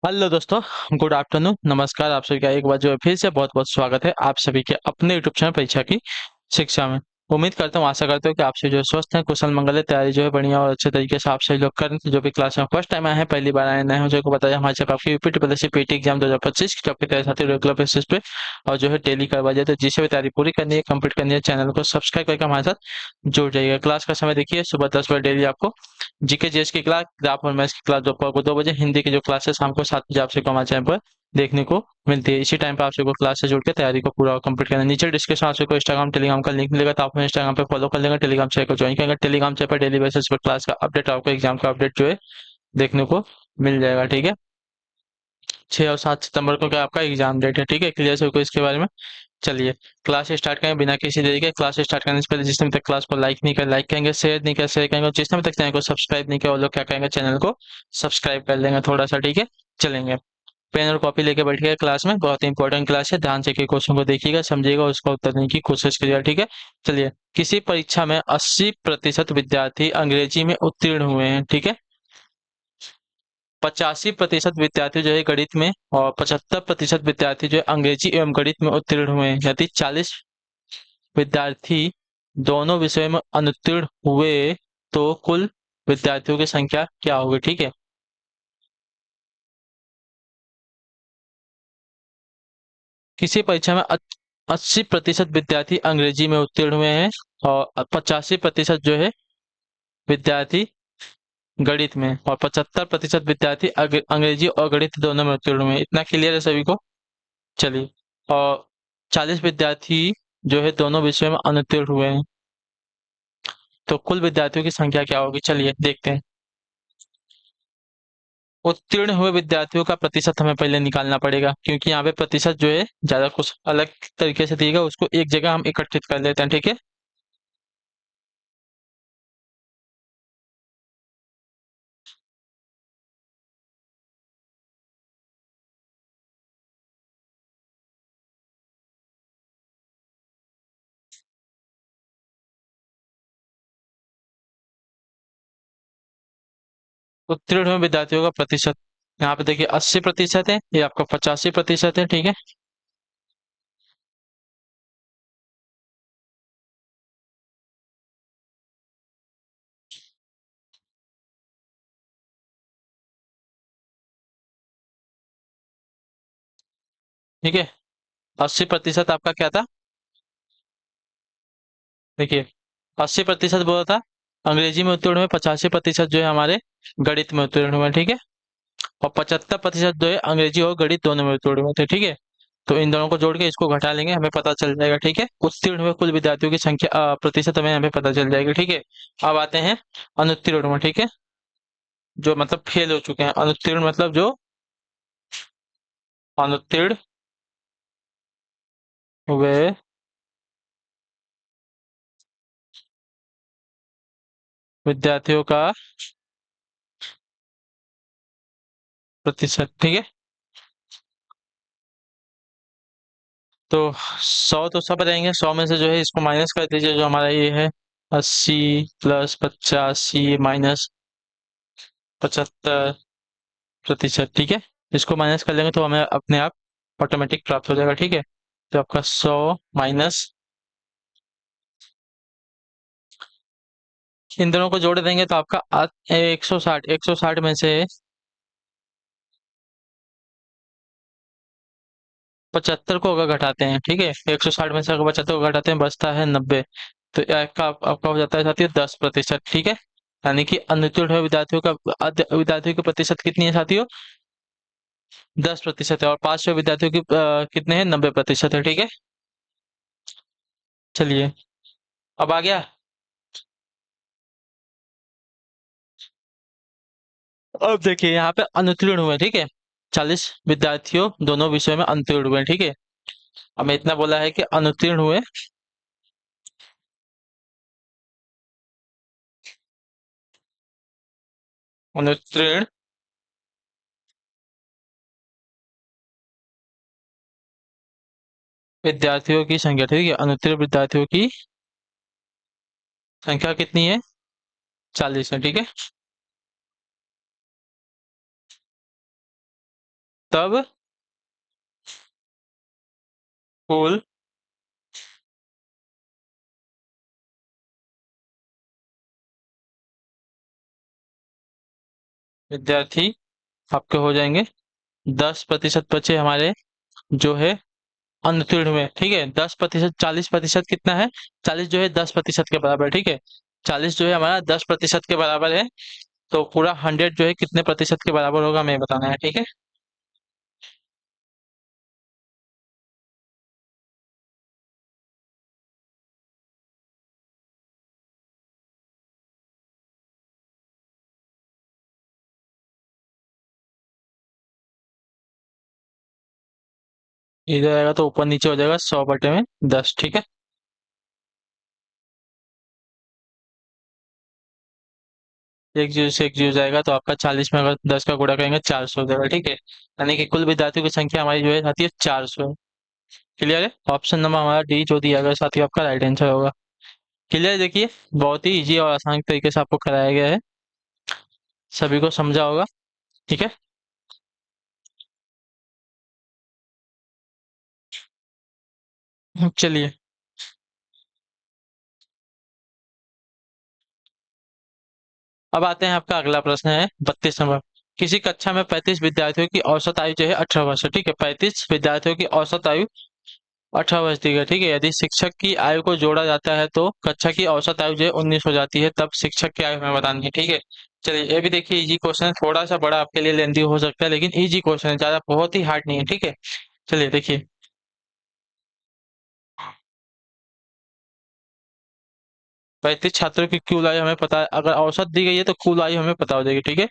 Hello दोस्तों। Good afternoon, नमस्कार। आप सभी का एक बार जो है फिर से बहुत बहुत स्वागत है आप सभी के अपने यूट्यूब चैनल परीक्षा की शिक्षा में। उम्मीद करता हूँ, आशा करता हूँ कि आप सभी जो है स्वस्थ हैं, कुशल मंगल है, तैयारी जो है बढ़िया और अच्छे तरीके से आप सभी लोग करें। तो जो भी क्लास में फर्स्ट टाइम आए हैं, पहली बार आए नए हैं, मुझे को बताया हमारे चैनल आपकी UP triple S C PT exam 2025 की आपकी तैयारी साथी रेगुलर बेसिस पे और जो है डेली करवा जाए। तो जिसे भी तैयारी पूरी करनी है, कंप्लीट करनी है, चैनल को सब्सक्राइब करके हमारे साथ जुड़ जाइएगा। क्लास का समय देखिए, सुबह 10 बजे डेली आपको जीके जीएस की क्लास, ग्राफ और मैथ्स की क्लास दोपहर को 2 बजे, हिंदी की जो क्लास है शाम को 7 बजे आप सबको हमारे चैनल पर देखने को मिलती है। इसी टाइम पे आप सबको क्लास से जुड़ के तैयारी को पूरा कंप्लीट करना है। नीचे डिस्क्रिप्शन आप सबको इंस्टाग्राम टेलीग्राम का लिंक मिलेगा, तो आप इंस्टाग्राम पे फॉलो कर लेंगे, टेलीग्राम चैनल को ज्वाइन करेंगे। टेलीग्राम चैनल पर डेली बेसिस पर क्लास का अपडेट, आपको एग्जाम का अपडेट जो है देखने को मिल जाएगा। ठीक है, 6 और 7 सितंबर को क्या आपका एग्जाम डेट है। ठीक है, क्लियर सबको इसके बारे में। चलिए क्लास स्टार्ट करें बिना किसी देरी के। क्लास स्टार्ट करने से पहले जिसने अभी तक क्लास को लाइक नहीं किया लाइक करेंगे, शेयर नहीं किया शेयर करेंगे, और जिसने अभी तक चैनल को सब्सक्राइब नहीं किया वो लोग क्या करेंगे, चैनल को सब्सक्राइब कर लेंगे थोड़ा सा। ठीक है, चलेंगे। पेन और कॉपी लेके बैठिएगा, क्लास में बहुत इंपॉर्टेंट क्लास है, ध्यान से क्वेश्चन को देखिएगा, समझिएगा, उसका उत्तर देने की कोशिश करिएगा। ठीक है, चलिए। किसी परीक्षा में 80% विद्यार्थी अंग्रेजी में उत्तीर्ण हुए हैं। ठीक है, 85% विद्यार्थी जो है गणित में, और 75% विद्यार्थी जो है अंग्रेजी एवं गणित में उत्तीर्ण हुए हैं। यदि 40 विद्यार्थी दोनों विषयों में अनुत्तीर्ण हुए तो कुल विद्यार्थियों की संख्या क्या होगी। ठीक है, किसी परीक्षा में 80% विद्यार्थी अंग्रेजी में उत्तीर्ण हुए हैं और 85% जो है विद्यार्थी गणित में, और 75% विद्यार्थी अंग्रेजी और गणित दोनों में उत्तीर्ण हुए हैं। इतना क्लियर है सभी को। चलिए, और 40 विद्यार्थी जो है दोनों विषयों में अनुत्तीर्ण हुए हैं, तो कुल विद्यार्थियों की संख्या क्या होगी, चलिए देखते हैं। उत्तीर्ण हुए विद्यार्थियों का प्रतिशत हमें पहले निकालना पड़ेगा, क्योंकि यहाँ पे प्रतिशत जो है ज्यादा कुछ अलग तरीके से दिएगा, उसको एक जगह हम एकत्रित कर लेते हैं। ठीक है, उत्तीर्ण हुए विद्यार्थियों का प्रतिशत यहाँ पे देखिए 80% है, ये आपका 85% है। ठीक है, ठीक है, 80% आपका क्या था, देखिए 80% बोला था अंग्रेजी में उत्तीर्ण हुए, 85% जो है हमारे गणित में उत्तीर्ण हुए। ठीक है, और 75% जो है अंग्रेजी और गणित दोनों में उत्तीर्ण हुए थे। ठीक है, तो इन दोनों को जोड़ के इसको घटा लेंगे, हमें पता चल जाएगा। ठीक है, उत्तीर्ण हुए कुल विद्यार्थियों की संख्या प्रतिशत हमें यहाँ पे पता चल जाएगी। ठीक है, अब आते हैं अनुत्तीर्ण हुए। ठीक है, जो मतलब फेल हो चुके हैं, अनुत्तीर्ण मतलब जो अनुत्तीर्ण हुए विद्यार्थियों का प्रतिशत। ठीक है, तो 100 तो सब रहेंगे, 100 में से जो है इसको माइनस कर दीजिए, जो हमारा ये है 80 प्लस 85 माइनस 75%। ठीक है, इसको माइनस कर लेंगे तो हमें अपने आप ऑटोमेटिक प्राप्त हो जाएगा। ठीक है, तो आपका 100 माइनस, इन दोनों को जोड़ देंगे तो आपका 160, 160 में से 75 को अगर घटाते हैं, ठीक है, 160 में से अगर 75 को घटाते हैं बचता है 90। तो ये आपका हो जाता है साथियों 10%। ठीक है, यानी कि अनुत्तीर्ण हुए विद्यार्थियों का विद्यार्थियों की प्रतिशत कितनी है साथियों, 10% है, और पास हुए विद्यार्थियों की कितने हैं, 90% है। ठीक है, चलिए अब आ गया। अब देखिए यहाँ पे अनुत्तीर्ण हुए। ठीक है, 40 विद्यार्थियों दोनों विषयों में अनुत्तीर्ण हुए। ठीक है, हमें इतना बोला है कि अनुत्तीर्ण हुए अनुत्तीर्ण विद्यार्थियों की संख्या। ठीक है, अनुत्तीर्ण विद्यार्थियों की संख्या कितनी है, 40 है। ठीक है, तब कुल विद्यार्थी आपके हो जाएंगे 10% बचे हमारे जो है अनुत्तीर्ण में। ठीक है, 10%, 40% कितना है? 40 जो है 10% के बराबर है, ठीक है। 40 जो है हमारा 10% के बराबर है। तो पूरा 100 जो है कितने प्रतिशत के बराबर होगा हमें बताना है, ठीक है। इधर आएगा तो ऊपर नीचे हो जाएगा 100/10, ठीक है। एक जीरो से एक जीरो जाएगा तो आपका 40 में अगर 10 का गुणा करेंगे 400 हो जाएगा, ठीक है। यानी कि कुल विद्यार्थियों की संख्या हमारी जो है आती है 400। क्लियर है? ऑप्शन नंबर हमारा डी जो दिया गया साथी आपका राइट आंसर होगा। क्लियर, देखिए बहुत ही इजी और आसान तरीके से आपको कराया गया है, सभी को समझा होगा, ठीक है। चलिए, अब आते हैं, आपका अगला प्रश्न है 32 नंबर। किसी कक्षा में 35 विद्यार्थियों की औसत आयु जो है 18 वर्ष है, ठीक है। 35 विद्यार्थियों की औसत आयु 18 वर्ष दी गई, ठीक है। यदि शिक्षक की आयु को जोड़ा जाता है तो कक्षा की औसत आयु जो है 19 हो जाती है, तब शिक्षक की आयु हमें बतानी है, ठीक है। चलिए, ये भी देखिए इजी क्वेश्चन है, थोड़ा सा बड़ा आपके लिए लेंदी हो सकता है लेकिन इजी क्वेश्चन है, ज्यादा बहुत ही हार्ड नहीं है, ठीक है। चलिए देखिए, 35 छात्रों की कुल आयु हमें पता है, अगर औसत दी गई है तो कुल आयु हमें पता हो जाएगी, ठीक है।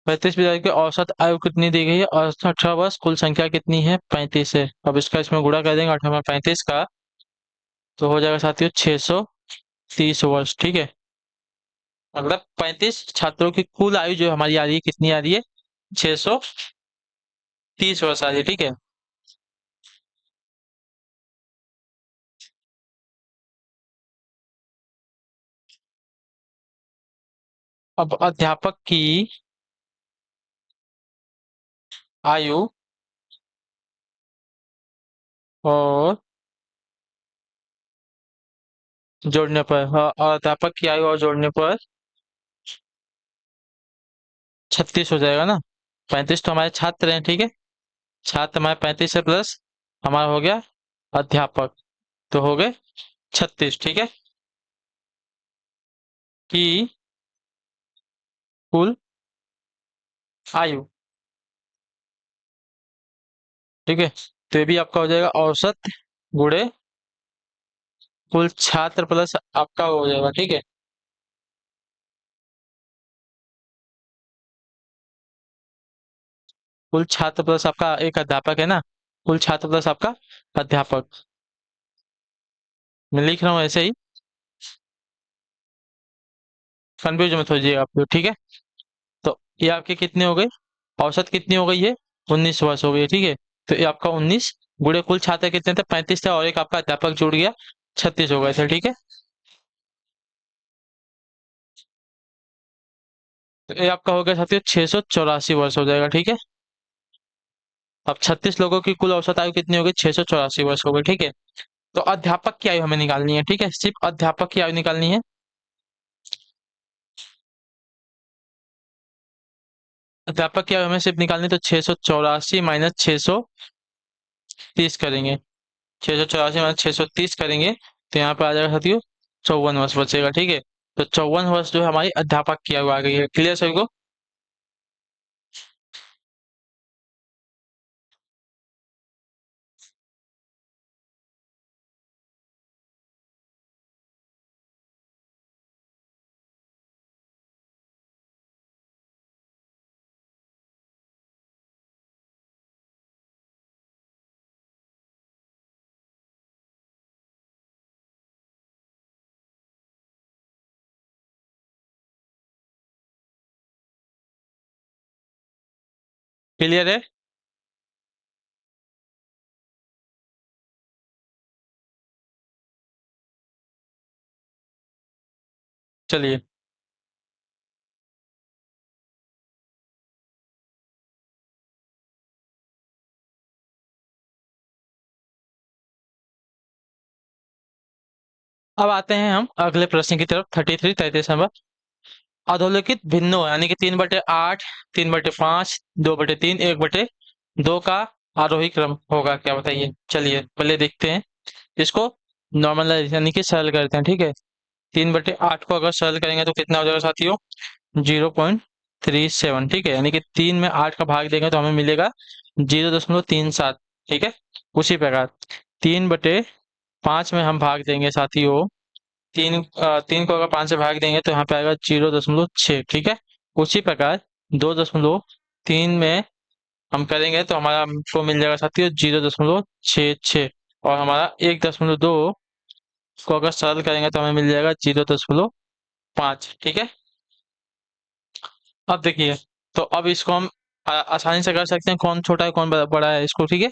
35 विद्यार्थी की औसत आयु कितनी दी गई है? औसत 18 वर्ष, कुल संख्या कितनी है? 35 है। अब इसका इसमें गुणा कर देंगे 18 में 35 का, तो हो जाएगा साथियों 630 वर्ष, ठीक है। मतलब 35 छात्रों की कुल आयु जो हमारी आ रही है कितनी आ रही है? 630 वर्ष आ रही है, ठीक है। अब अध्यापक की आयु और जोड़ने पर, हाँ, और अध्यापक की आयु और जोड़ने पर 36 हो जाएगा ना। 35 तो हमारे छात्र हैं, ठीक है। छात्र हमारे 35 है, प्लस हमारा हो गया अध्यापक, तो हो गए 36, ठीक है। की कुल आयु, ठीक है। तो ये भी आपका हो जाएगा औसत गुणे कुल छात्र प्लस आपका हो जाएगा, ठीक है। कुल छात्र प्लस आपका एक अध्यापक है ना, कुल छात्र प्लस आपका अध्यापक, मैं लिख रहा हूँ ऐसे ही, कंफ्यूज मत होइए आप लोग, ठीक है। तो ये आपके कितने हो गए? औसत कितनी हो गई है? 19 वर्ष हो गई है, ठीक है। तो ये आपका 19 गुणे कुल छात्र कितने थे? 35 थे, और एक आपका अध्यापक जुड़ गया, 36 हो गए थे, ठीक है। तो ये आपका हो गया साथियों 684 वर्ष हो जाएगा, ठीक है। अब 36 लोगों की कुल औसत आयु कितनी हो गई? 684 वर्ष हो गई, ठीक है। तो अध्यापक की आयु हमें निकालनी है, ठीक है, सिर्फ अध्यापक की आयु निकालनी है। अध्यापक की आयु हमें सिर्फ निकालनी है, तो 684 माइनस 630 करेंगे। 684 माइनस 630 करेंगे तो यहाँ पर आ जाएगा साथियों 54 वर्ष बचेगा, ठीक है। तो 54 वर्ष जो है हमारी अध्यापक की आयु आ गई है। क्लियर सभी को? क्लियर है? चलिए, अब आते हैं हम अगले प्रश्न की तरफ। 33 नंबर। अधोलिखित भिन्नों यानी कि 3/8, 3/5, 2/3, 1/2 का आरोही क्रम होगा क्या, बताइए। चलिए पहले देखते हैं इसको। नॉर्मलाइज यानी कि सरल करते हैं, ठीक है। 3/8 को अगर सरल करेंगे तो कितना हो जाएगा साथियों? 0.37, ठीक है। यानी कि 3 में 8 का भाग देंगे तो हमें मिलेगा 0.37, ठीक है। उसी प्रकार 3/5 में हम भाग देंगे साथियों, 3 को अगर 5 से भाग देंगे तो यहाँ पे आएगा 0.6, ठीक है। उसी प्रकार 2.3 में हम करेंगे तो हमारा हमको मिल जाएगा साथियों 0.66, और हमारा 1.2 को अगर सरल करेंगे तो हमें मिल जाएगा 0.5, ठीक है। अब देखिए, तो अब इसको हम आसानी से कर सकते हैं, कौन छोटा है कौन बड़ा है इसको, ठीक है।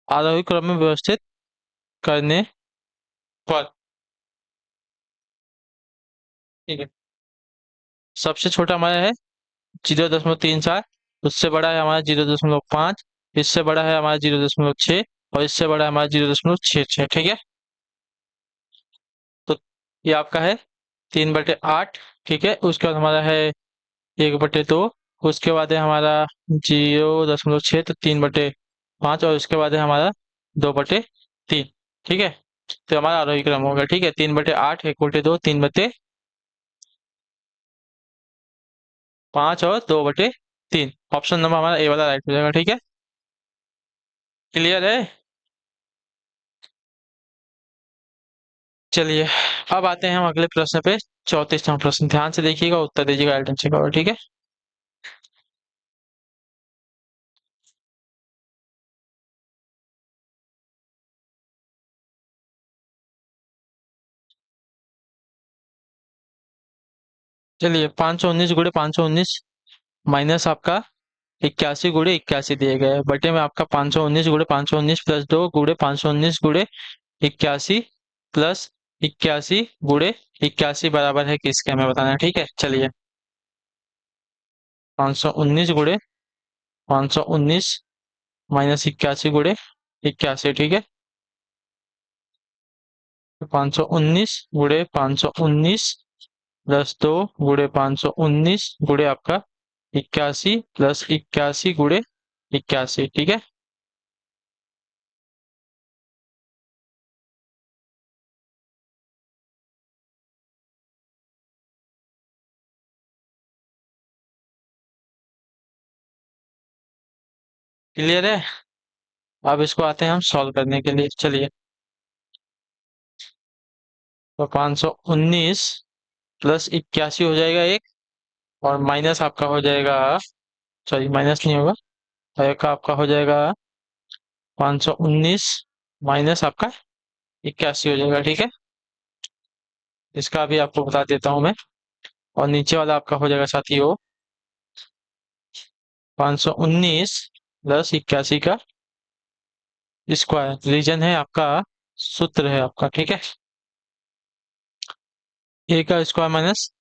आरोही क्रम में व्यवस्थित करने पर, ठीक है। सबसे छोटा हमारा है 0.34, उससे बड़ा है हमारा 0.5, इससे बड़ा है हमारा 0.6, और इससे बड़ा है हमारा 0.66, ठीक है। तो ये आपका है 3/8, ठीक है। उसके बाद हमारा है 1/2, उसके बाद है हमारा 0.6, तो 3/5, और उसके बाद है हमारा 2/3, ठीक है। तो हमारा आरोही क्रम होगा, ठीक है। 3/8, 1/2, 3/5 और 2/3। ऑप्शन नंबर हमारा ए वाला राइट हो जाएगा, ठीक है। क्लियर है? चलिए, अब आते हैं हम अगले प्रश्न पे। 34वां प्रश्न, ध्यान से देखिएगा, उत्तर दीजिएगा आइटम चेक करो, ठीक है। चलिए, 519 × 519 माइनस आपका 81 × 81 दिए गए हैं। बटे में आपका 519 × 519 प्लस 2 गुड़े 519 × 81 प्लस 81 × 81 बराबर है किसके, हमें बताना है, ठीक है। चलिए, 519 माइनस 81 ठीक है। 519 प्लस 2 आपका 81 प्लस 81 ठीक है। क्लियर है? अब इसको आते हैं हम सॉल्व करने के लिए। चलिए, तो 519 प्लस 81 हो जाएगा एक, और माइनस आपका हो जाएगा, सॉरी माइनस नहीं होगा, एक आपका हो जाएगा 519 माइनस आपका 81 हो जाएगा, ठीक है। इसका भी आपको बता देता हूँ मैं। और नीचे वाला आपका हो जाएगा साथियों 519 प्लस 81 का स्क्वायर, रीजन है आपका, सूत्र है आपका, ठीक है। ए का स्क्वायर माइनस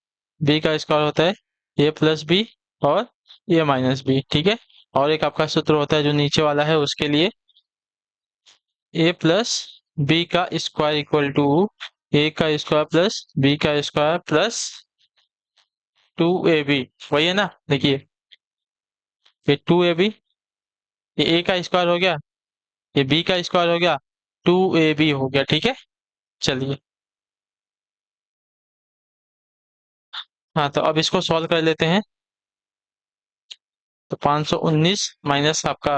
बी का स्क्वायर होता है ए प्लस बी, और ए माइनस बी, ठीक है। और एक आपका सूत्र होता है जो नीचे वाला है उसके लिए, ए प्लस बी का स्क्वायर इक्वल टू ए का स्क्वायर प्लस बी का स्क्वायर प्लस 2ab। वही है ना, देखिए, ये 2ab, ये ए का स्क्वायर हो गया, ये बी का स्क्वायर हो गया, 2ab हो गया, ठीक है। चलिए, हाँ, तो अब इसको सॉल्व कर लेते हैं। तो 519 माइनस आपका,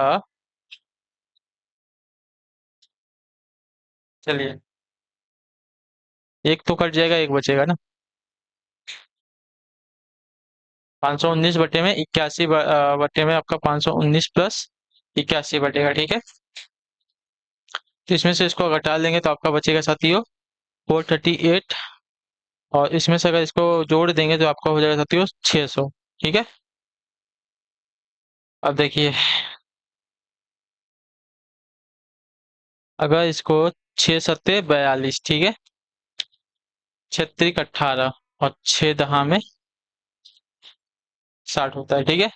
चलिए, एक तो कट जाएगा, एक बचेगा ना। 519 बटे में 81 बटे में आपका 519 प्लस 81 बटेगा, ठीक है। तो इसमें से इसको घटा लेंगे तो आपका बचेगा साथियों 438। और इसमें से अगर इसको जोड़ देंगे तो आपका हो जाएगा साथियों 600। ठीक है। अब देखिए, अगर इसको 6 सत्ते 42, ठीक है, 6 त्रिक 18 और 6 दहा में 60 होता है। ठीक है।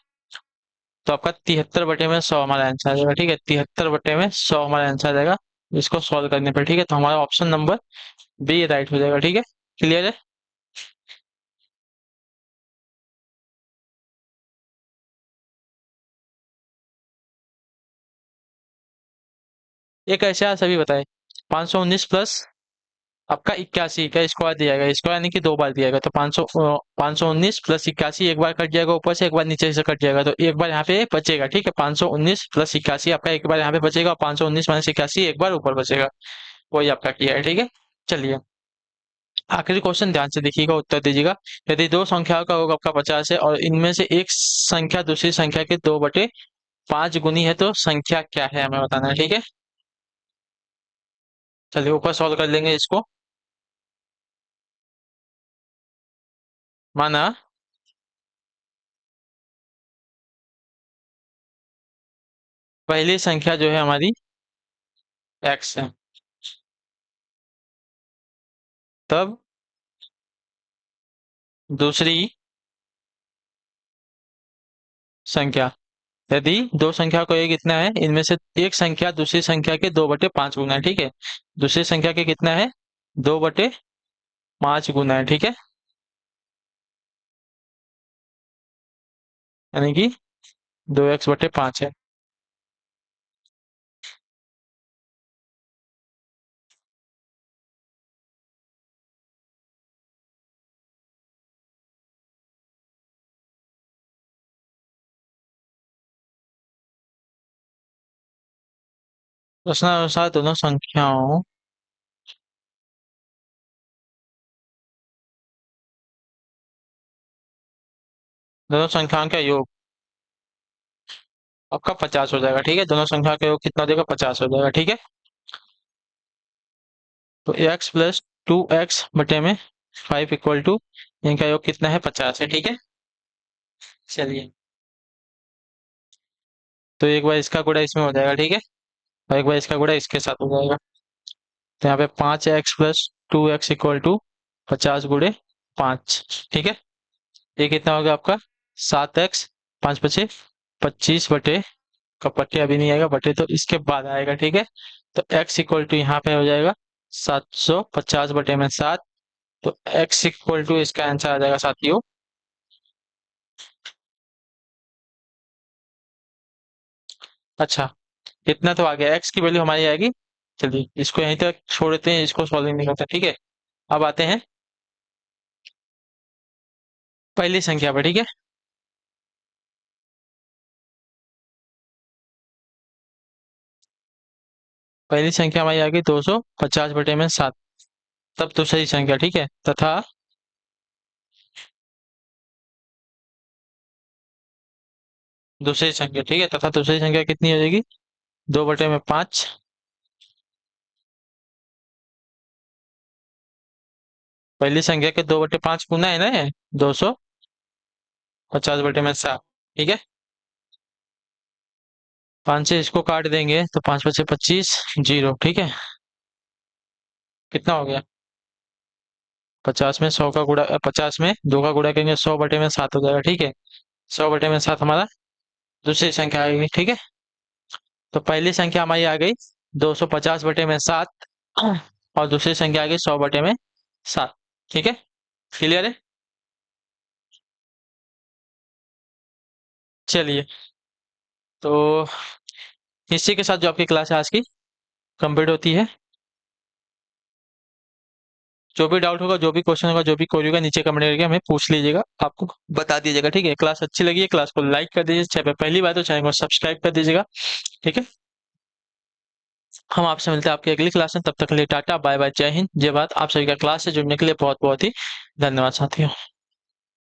तो आपका 73/100 हमारा आंसर आ जाएगा। ठीक है, 73/100 हमारा आंसर आ जाएगा इसको सॉल्व करने पर। ठीक है, तो हमारा ऑप्शन नंबर बी राइट हो जाएगा। ठीक है, क्लियर है। एक ऐसा सभी बताए, 519 प्लस आपका 81 का स्क्वायर दिया जाएगा, स्क्वायर यानी कि 2 बार दिया जाएगा। तो 519 प्लस 81 एक बार कट जाएगा ऊपर से, एक बार नीचे से कट जाएगा, तो एक बार यहाँ पे बचेगा। ठीक है, 519 प्लस 81 आपका एक बार यहाँ पे बचेगा और 519 - 81 एक बार ऊपर बचेगा। वही आपका किया है। ठीक है, चलिए आखिरी क्वेश्चन ध्यान से देखिएगा, उत्तर दीजिएगा। यदि दो संख्याओं का योग आपका 50 है और इनमें से एक संख्या दूसरी संख्या के 2/5 गुनी है तो संख्या क्या है, हमें बताना है। ठीक है, चलिए ऊपर सॉल्व कर लेंगे इसको। माना पहली संख्या जो है हमारी x है, तब दूसरी संख्या, यदि दो संख्या को एक कितना है, इनमें से एक संख्या दूसरी संख्या के 2/5 गुना है। ठीक है, दूसरी संख्या के कितना है, 2/5 गुना है। ठीक है, यानी कि 2x/5 है। प्रश्नानुसार दोनों संख्याओं का योग आपका 50 हो जाएगा। ठीक है, दोनों संख्या का योग कितना हो जाएगा, 50 हो जाएगा। ठीक है, तो x + 2x/5 = इनका योग कितना है, 50 है। ठीक है, चलिए तो एक बार इसका गुणा इसमें हो जाएगा। ठीक है, और एक बार इसका गुणा इसके साथ हो जाएगा। तो यहाँ पे 5x + 2x = 50 × 5। ठीक है, ये कितना होगा आपका 7x, 5×5 = 25 का पट्टे अभी नहीं आएगा, बटे तो इसके बाद आएगा। ठीक है, तो x = यहाँ पे हो जाएगा 750/7। तो x = इसका आंसर आ जाएगा साथियों। अच्छा, इतना तो आ गया, x की वैल्यू हमारी आएगी। चलिए इसको यहीं तक छोड़ देते हैं, इसको सॉल्विंग नहीं करते। ठीक है, अब आते हैं पहली संख्या पर। ठीक है, पहली संख्या हमारी आ गई 250/7। तब दूसरी संख्या, ठीक है, तथा दूसरी संख्या, ठीक है, तथा दूसरी संख्या कितनी हो जाएगी, 2/5। पहली संख्या के 2/5 गुना है ना, 250/7। ठीक है, 5 से इसको काट देंगे तो 5×5 = 25, 0। ठीक है, कितना हो गया, 50 में 100 का गुणा, 50 में 2 का गुणा करेंगे 100/7 हो जाएगा। ठीक है, 100/7 हमारा दूसरी संख्या आएगी। ठीक है, तो पहली संख्या हमारी आ गई 250/7 और दूसरी संख्या आ गई 100/7। ठीक है, क्लियर है। चलिए, तो इसी के साथ जो आपकी क्लास है आज की कंप्लीट होती है। जो भी डाउट होगा, जो भी क्वेश्चन होगा, जो भी क्वेरी होगा, नीचे कमेंट करके हमें पूछ लीजिएगा, आपको बता दीजिएगा। ठीक है, क्लास अच्छी लगी है, क्लास को लाइक कर दीजिए, चैनल पे पहली बार तो चैनल को सब्सक्राइब कर दीजिएगा। ठीक है, हम आपसे मिलते हैं आपकी अगली क्लास में, तब तक के लिए टाटा बाय बाय, जय हिंद जय भारत। आप सभी का क्लास से जुड़ने के लिए बहुत बहुत ही धन्यवाद साथियों।